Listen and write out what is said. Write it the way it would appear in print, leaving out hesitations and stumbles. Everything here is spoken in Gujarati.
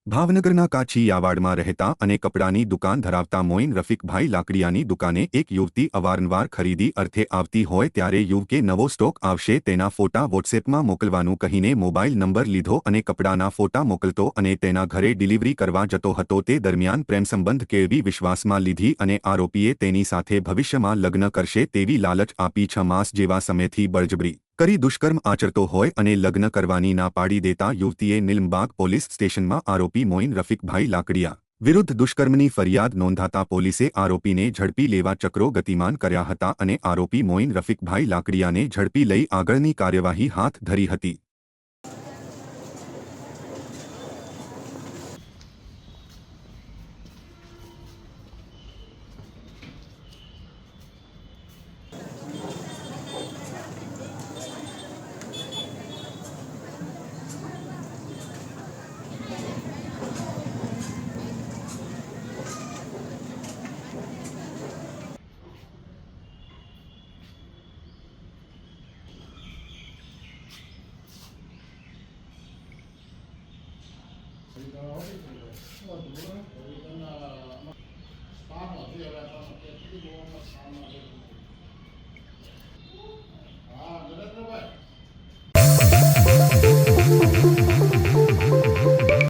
ભાવનગરના કાછિયાવાડમાં રહેતા અને કપડાની દુકાન ધરાવતા મોઇન રફીકભાઈ લાકડિયાની દુકાને એક યુવતી અવારનવાર ખરીદી અર્થે આવતી હોય ત્યારે યુવકે નવો સ્ટોક આવશે તેના ફોટા વોટ્સએપમાં મોકલવાનું કહીને મોબાઈલ નંબર લીધો અને કપડાના ફોટા મોકલતો અને તેના ઘરે ડિલિવરી કરવા જતો હતો તે દરમિયાન પ્રેમસંબંધ કેળવી વિશ્વાસમાં લીધી અને આરોપીએ તેની સાથે ભવિષ્યમાં લગ્ન કરશે તેવી લાલચ આપી 6 માસ જેવા સમયથી બળજબરી કરી દુષ્કર્મ આચરતો હોય અને લગ્ન કરવાની ના પાડી દેતા યુવતીએ નીલમબાગ પોલીસ સ્ટેશનમાં આરોપી મોઇન રફીકભાઈ લાકડિયા વિરુદ્ધ દુષ્કર્મની ફરિયાદ નોંધાતા પોલીસે આરોપીને ઝડપી લેવા ચક્રો ગતિમાન કર્યા હતા અને આરોપી મોઇન રફીકભાઈ લાકડિયાને ઝડપી લઈ આગળની કાર્યવાહી હાથ ધરી હતી। Spaano, sì, era stato